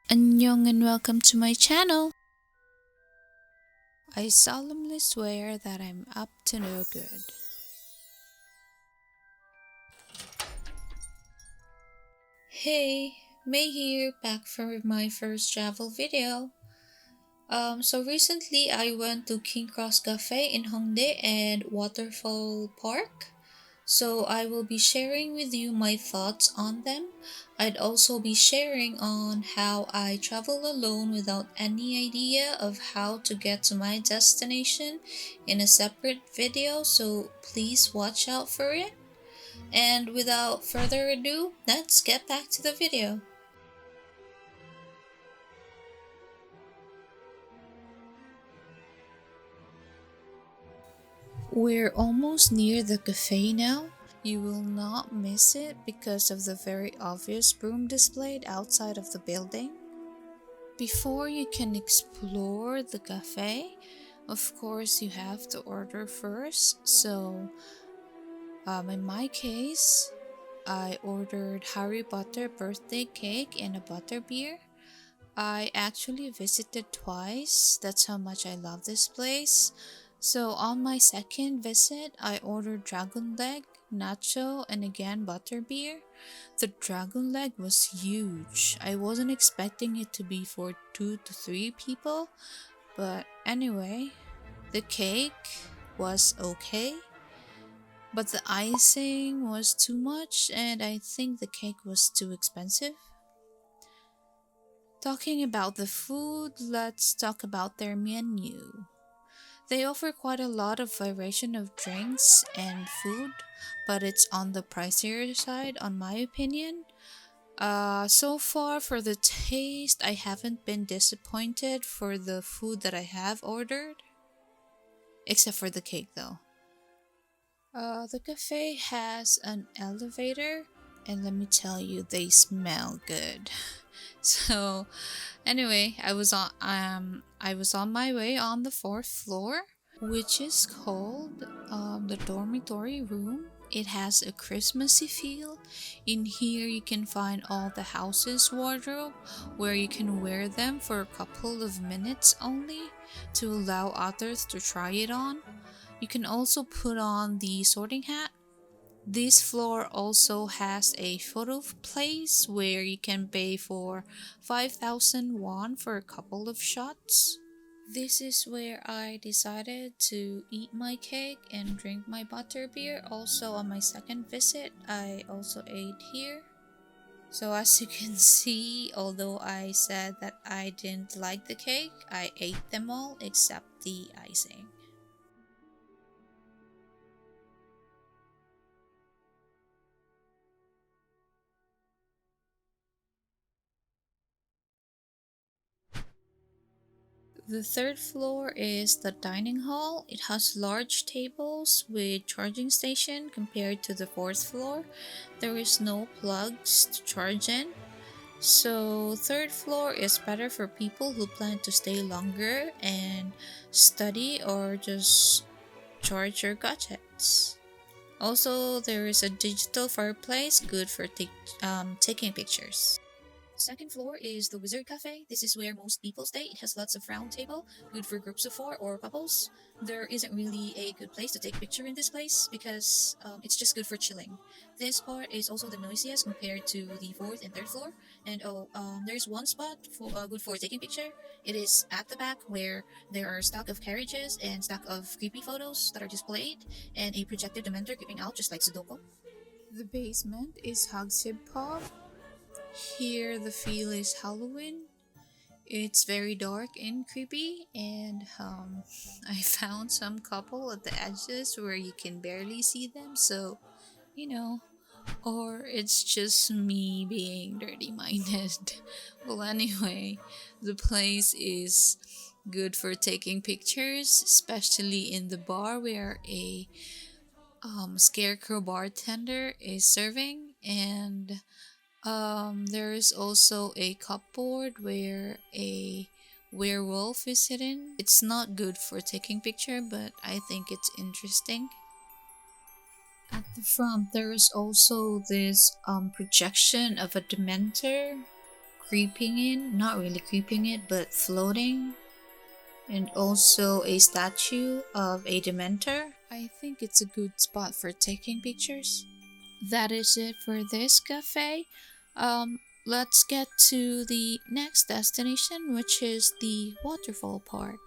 Annyeong and welcome to my channel. I solemnly swear that I'm up to no good. Hey, May here, back for my first travel video. So recently I went to King Cross Cafe in Hongdae and Waterfall Park. So I will be sharing with you my thoughts on them. I'd also be sharing on how I travel alone without any idea of how to get to my destination in a separate video, so please watch out for it. And without further ado, let's get back to the video. We're almost near the cafe now. You will not miss it because of the very obvious broom displayed outside of the building. Before you can explore the cafe, of course, you have to order first. So, in my case, I ordered Harry Potter birthday cake and a butterbeer. I actually visited twice. That's how much I love this place. So on my second visit, I ordered dragon leg, nacho, and again butterbeer. The dragon leg was huge. I wasn't expecting it to be for 2 to 3 people, but anyway, the cake was okay, but the icing was too much, and I think the cake was too expensive. Talking about the food, let's talk about their menu. They offer quite a lot of variation of drinks and food, but it's on the pricier side, on my opinion. So far for the taste, I haven't been disappointed for the food that I have ordered, except for the cake though. The cafe has an elevator, and let me tell you, they smell good. So, anyway, I was on my way on the fourth floor, which is called the dormitory room. It has a Christmassy feel. In here, you can find all the house's wardrobe, where you can wear them for a couple of minutes only to allow others to try it on. You can also put on the sorting hat. This floor also has a photo place where you can pay for 5,000 won for a couple of shots. This is where I decided to eat my cake and drink my butterbeer. Also, on my second visit, I also ate here. So, as you can see, although I said that I didn't like the cake, I ate them all except the icing. The third floor is the dining hall. It has large tables with charging station compared to the fourth floor. There is no plugs to charge in. So third floor is better for people who plan to stay longer and study or just charge your gadgets. Also, there is a digital fireplace, good for taking pictures. Second floor is the Wizard Cafe. This is where most people stay. It has lots of round table, good for groups of four or couples. There isn't really a good place to take picture in this place because it's just good for chilling. This part is also the noisiest compared to the fourth and third floor. And there's one spot for good for taking picture. It is at the back where there are stack of carriages and stack of creepy photos that are displayed, and a projected Dementor creeping out just like Sudoku. The basement is Hogshead Pub. Here, the feel is Halloween. It's very dark and creepy, and I found some couple at the edges where you can barely see them, so you know, or it's just me being dirty minded. Well, anyway, the place is good for taking pictures, especially in the bar where a scarecrow bartender is serving, and there is also a cupboard where a werewolf is hidden. It's not good for taking picture, but I think it's interesting. At the front, there is also this projection of a Dementor creeping in, not really creeping it, but floating. And also a statue of a Dementor. I think it's a good spot for taking pictures. That is it for this cafe. Let's get to the next destination, which is the Waterfall Park.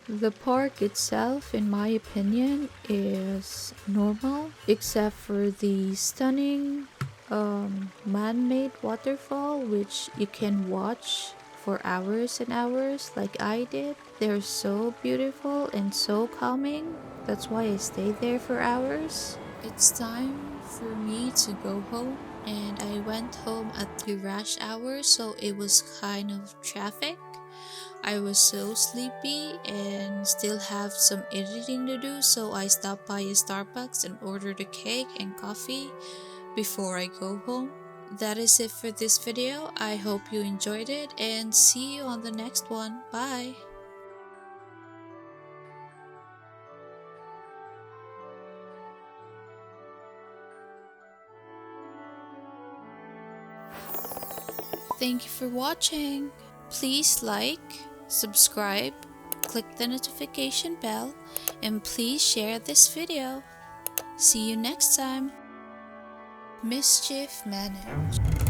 The park itself, in my opinion, is normal, except for the stunning man-made waterfall, which you can watch for hours and hours like I did. They're so beautiful and so calming. That's why I stayed there for hours. It's time for me to go home, and I went home at the rush hour, so it was kind of traffic. I was so sleepy and still have some editing to do, so I stopped by a Starbucks and ordered a cake and coffee before I go home. That is it for this video. I hope you enjoyed it and see you on the next one. Bye! Thank you for watching. Please like, subscribe, click the notification bell, and please share this video. See you next time. Mischief managed.